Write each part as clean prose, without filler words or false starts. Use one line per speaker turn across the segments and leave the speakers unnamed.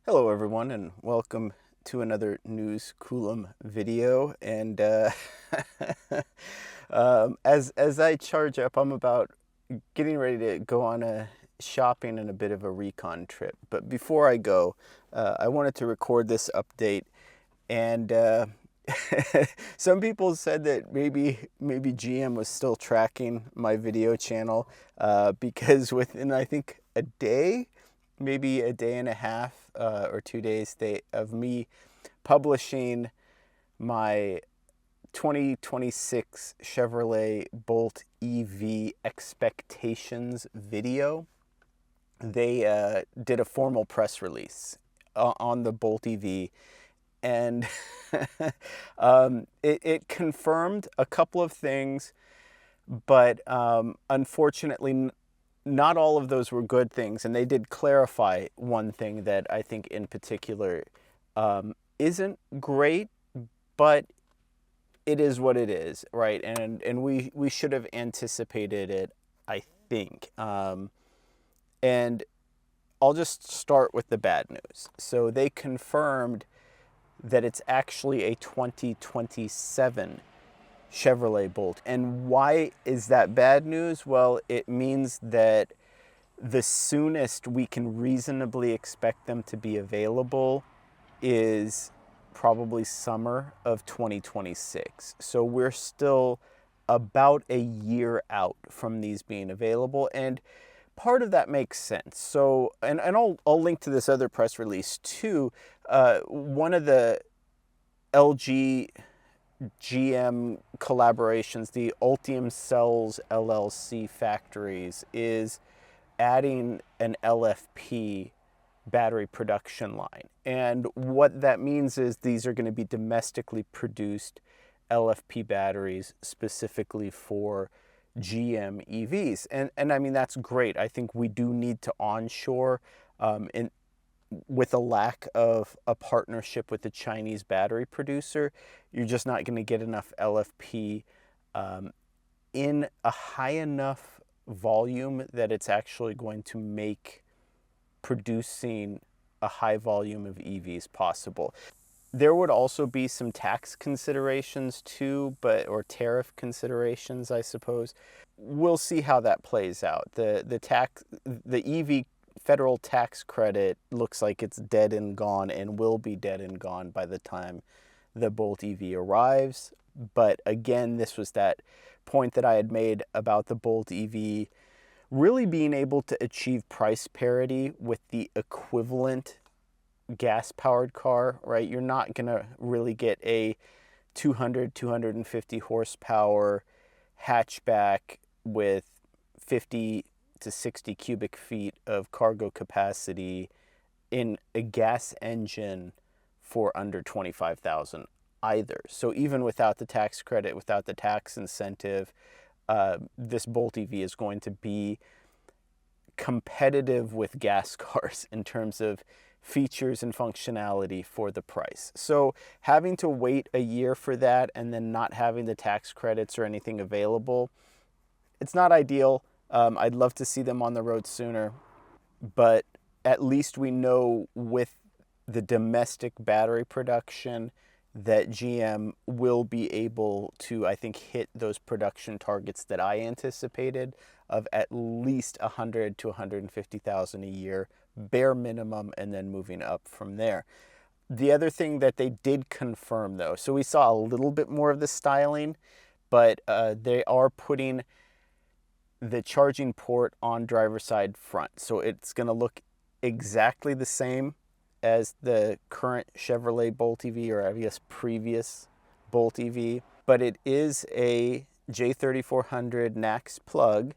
Hello everyone and welcome to another News Coolum video. And as I charge up, I'm about getting ready to go on a shopping and a bit of a recon trip. But before I go, I wanted to record this update. And some people said that maybe GM was still tracking my video channel because within, I think, a day, maybe a day and a half or 2 days of me publishing my 2026 Chevrolet Bolt EV expectations video, they did a formal press release on the Bolt EV. And it confirmed a couple of things, but unfortunately, not all of those were good things. And they did clarify one thing that I think in particular isn't great, but it is what it is, right? And we should have anticipated it, I think. And I'll just start with the bad news. So they confirmed that it's actually a 2027 Chevrolet Bolt. And why is that bad news? Well, it means that the soonest we can reasonably expect them to be available is probably summer of 2026. So we're still about a year out from these being available. And part of that makes sense. So, and I'll link to this other press release too. One of the LG GM collaborations, the Ultium Cells LLC factories, is adding an LFP battery production line. And what that means is these are going to be domestically produced LFP batteries specifically for GM EVs. And I mean, that's great. I think we do need to onshore with a lack of a partnership with the Chinese battery producer. You're just not going to get enough LFP in a high enough volume that it's actually going to make producing a high volume of EVs possible. There would also be some tax considerations too, or tariff considerations, I suppose. We'll see how that plays out. The EV federal tax credit looks like it's dead and gone, and will be dead and gone by the time the Bolt EV arrives. But again, this was that point that I had made about the Bolt EV really being able to achieve price parity with the equivalent gas-powered car, right? You're not going to really get a 250 horsepower hatchback with 50 to 60 cubic feet of cargo capacity in a gas engine for under 25,000 either. So even without the tax credit, without the tax incentive, this Bolt EV is going to be competitive with gas cars in terms of features and functionality for the price. So having to wait a year for that and then not having the tax credits or anything available, it's not ideal. I'd love to see them on the road sooner, but at least we know with the domestic battery production that GM will be able to, I think, hit those production targets that I anticipated of at least 100 to 150,000 a year, bare minimum, and then moving up from there. The other thing that they did confirm, though, so we saw a little bit more of the styling, but they are putting the charging port on driver's side front. So it's going to look exactly the same as the current Chevrolet Bolt EV, or I guess previous Bolt EV, but it is a J3400 NACS plug,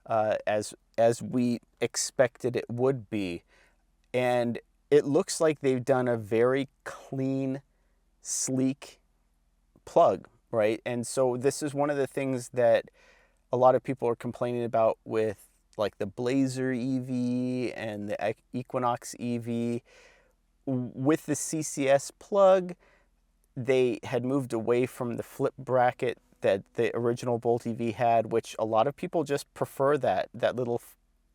as we expected it would be. And it looks like they've done a very clean, sleek plug, right? And so this is one of the things that a lot of people are complaining about with like the Blazer EV and the Equinox EV. With the CCS plug, they had moved away from the flip bracket that the original Bolt EV had, which a lot of people just prefer that little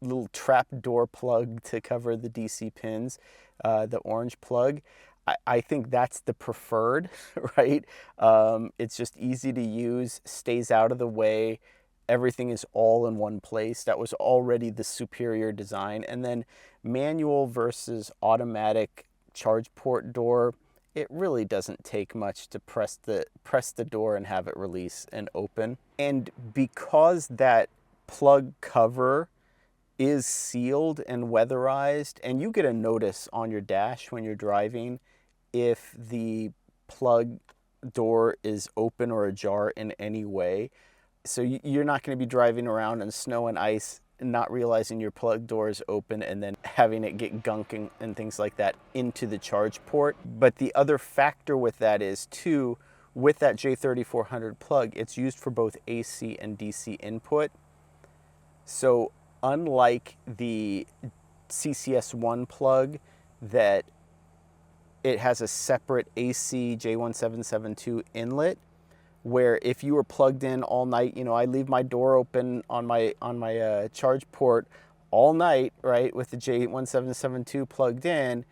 little trap door plug to cover the DC pins, the orange plug. I think that's the preferred, right? It's just easy to use, stays out of the way. Everything is all in one place. That was already the superior design. And then manual versus automatic charge port door, it really doesn't take much to press the door and have it release and open. And because that plug cover is sealed and weatherized, and you get a notice on your dash when you're driving if the plug door is open or ajar in any way. So you're not going to be driving around in snow and ice and not realizing your plug door is open and then having it get gunk and things like that into the charge port. But the other factor with that is too, with that J3400 plug, it's used for both AC and DC input. So unlike the CCS1 plug that it has a separate AC J1772 inlet, where if you were plugged in all night, you know, I leave my door open on my charge port all night, right, with the J1772 plugged in.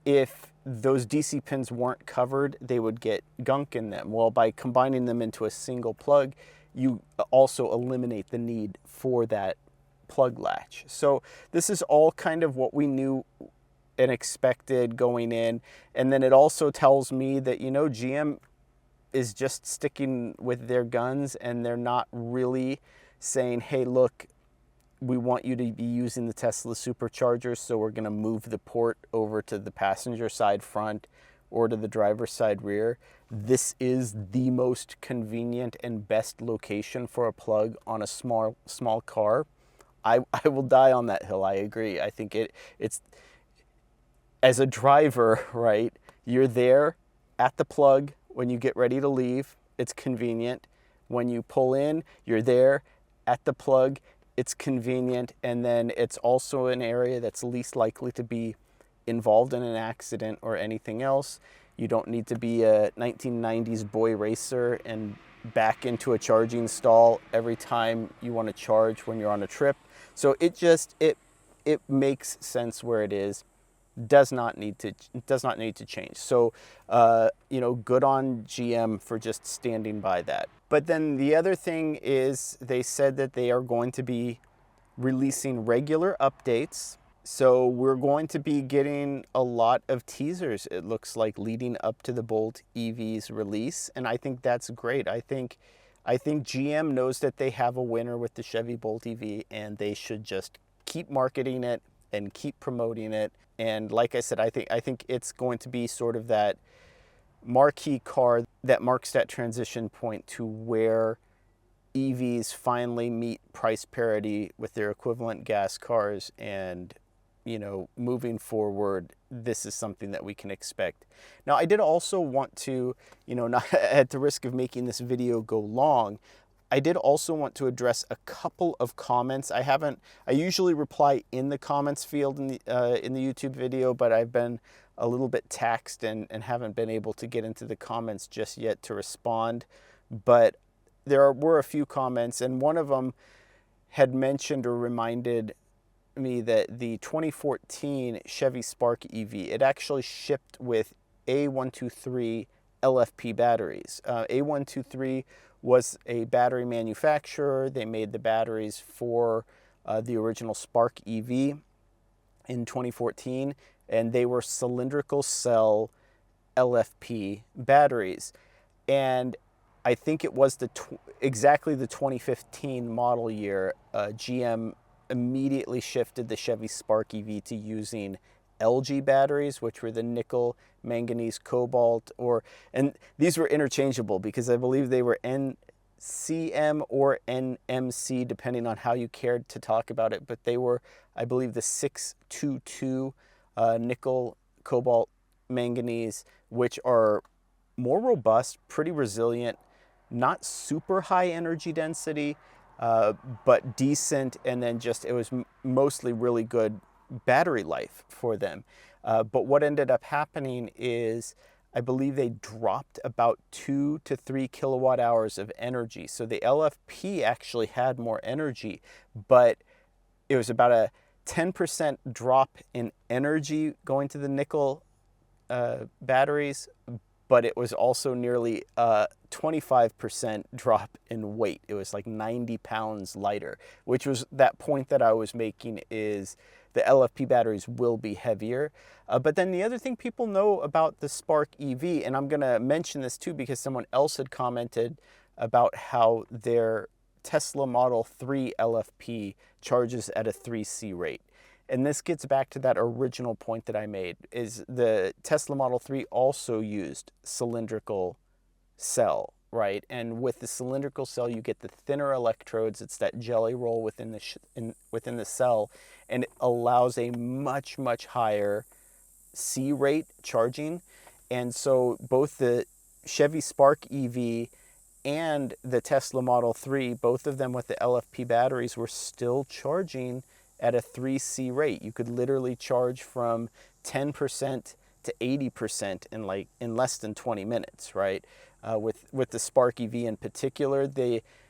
If those DC pins weren't covered, they would get gunk in them. Well, by combining them into a single plug, you also eliminate the need for that plug latch. So this is all kind of what we knew and expected going in. And then it also tells me that, you know, GM is just sticking with their guns, and they're not really saying, hey, look, we want you to be using the Tesla superchargers, so we're going to move the port over to the passenger side front or to the driver's side rear. This is the most convenient and best location for a plug on a small car. I will die on that hill. I agree. I think it's as a driver, right, you're there at the plug when you get ready to leave. It's convenient. When you pull in, you're there at the plug. It's convenient. And then it's also an area that's least likely to be involved in an accident or anything else. You don't need to be a 1990s boy racer and back into a charging stall every time you want to charge when you're on a trip. So it makes sense where it is. Does not need to change. So, you know, good on GM for just standing by that. But then the other thing is they said that they are going to be releasing regular updates. So we're going to be getting a lot of teasers, it looks like, leading up to the Bolt EV's release. And I think that's great. I think GM knows that they have a winner with the Chevy Bolt EV, and they should just keep marketing it and keep promoting it. And like I said, I think it's going to be sort of that marquee car that marks that transition point to where EVs finally meet price parity with their equivalent gas cars. And, you know, moving forward, this is something that we can expect. Now, I did also want to, you know, not at the risk of making this video go long, I did also want to address a couple of comments. I usually reply in the comments field in the YouTube video, but I've been a little bit taxed and haven't been able to get into the comments just yet to respond. But there were a few comments, and one of them had mentioned or reminded me that the 2014 Chevy Spark EV, it actually shipped with A123 LFP batteries. A123 was a battery manufacturer. They made the batteries for the original Spark EV in 2014, and they were cylindrical cell LFP batteries. And I think it was exactly the 2015 model year, GM immediately shifted the Chevy Spark EV to using LG batteries, which were the nickel, manganese, cobalt, and these were interchangeable because I believe they were NCM or NMC, depending on how you cared to talk about it. But they were, I believe, the 622 nickel, cobalt, manganese, which are more robust, pretty resilient, not super high energy density, but decent. And then it was mostly really good battery life for them. But what ended up happening is I believe they dropped about 2 to 3 kilowatt hours of energy. So the LFP actually had more energy, but it was about a 10% drop in energy going to the nickel batteries, but it was also nearly a 25% drop in weight. It was like 90 pounds lighter, which was that point that I was making, is the LFP batteries will be heavier. But then the other thing people know about the Spark EV, and I'm gonna mention this too because someone else had commented about how their Tesla Model 3 LFP charges at a 3C rate. And this gets back to that original point that I made, is the Tesla Model 3 also used cylindrical cell, right? And with the cylindrical cell, you get the thinner electrodes. It's that jelly roll within the cell, and it allows a much, much higher C rate charging. And so both the Chevy Spark EV and the Tesla Model 3, both of them with the LFP batteries, were still charging at a 3C rate. You could literally charge from 10% to 80% in less than 20 minutes, right? With the Spark EV in particular,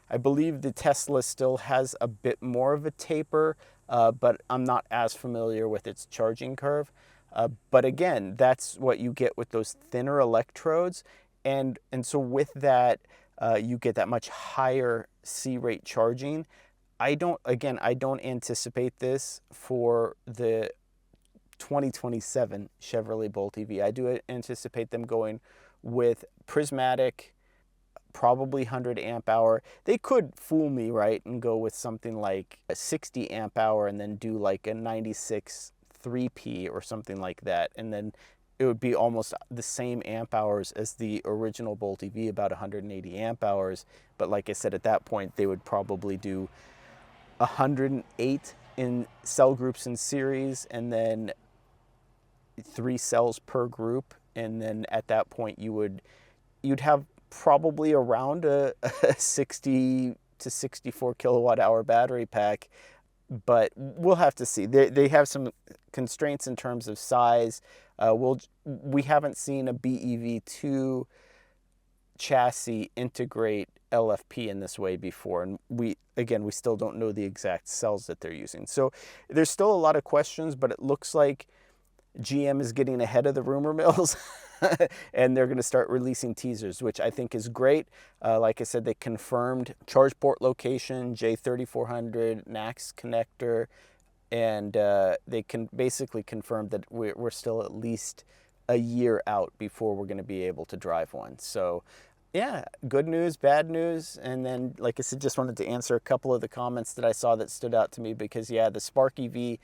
I believe the Tesla still has a bit more of a taper, but I'm not as familiar with its charging curve. But again, that's what you get with those thinner electrodes, and so with that, you get that much higher C rate charging. I don't anticipate this for the 2027 Chevrolet Bolt EV. I do anticipate them going with prismatic, probably 100 amp hour. They could fool me, right, and go with something like a 60 amp hour and then do like a 96 3P or something like that. And then it would be almost the same amp hours as the original Bolt EV, about 180 amp hours. But like I said, at that point, they would probably do 108 in cell groups in series, and then 3 cells per group. And then at that point, you'd have probably around a 60 to 64 kilowatt hour battery pack. But we'll have to see. They have some constraints in terms of size. We haven't seen a BEV2 chassis integrate LFP in this way before, and we still don't know the exact cells that they're using. So there's still a lot of questions, but it looks like GM is getting ahead of the rumor mills and they're going to start releasing teasers, which I think is great. Like I said, they confirmed charge port location, J3400, NACS connector, and they can basically confirm that we're still at least a year out before we're going to be able to drive one. So yeah, good news, bad news. And then, like I said, just wanted to answer a couple of the comments that I saw that stood out to me, because yeah, the Spark EV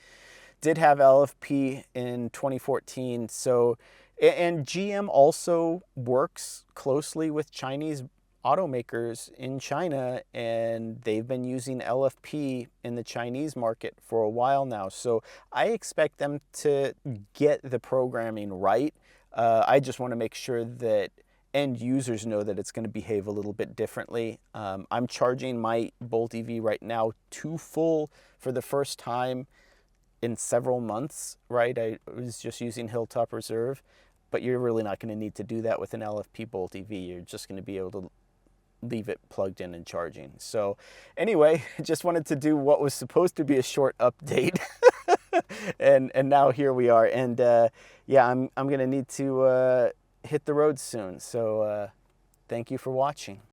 did have LFP in 2014. So, and GM also works closely with Chinese automakers in China, and they've been using LFP in the Chinese market for a while now. So I expect them to get the programming right. I just want to make sure that end users know that it's going to behave a little bit differently. I'm charging my Bolt EV right now to full for the first time in several months, right? I was just using Hilltop Reserve, but you're really not going to need to do that with an LFP Bolt EV. You're just going to be able to leave it plugged in and charging. So anyway, just wanted to do what was supposed to be a short update. and now here we are. And yeah, I'm going to need to hit the road soon. So thank you for watching.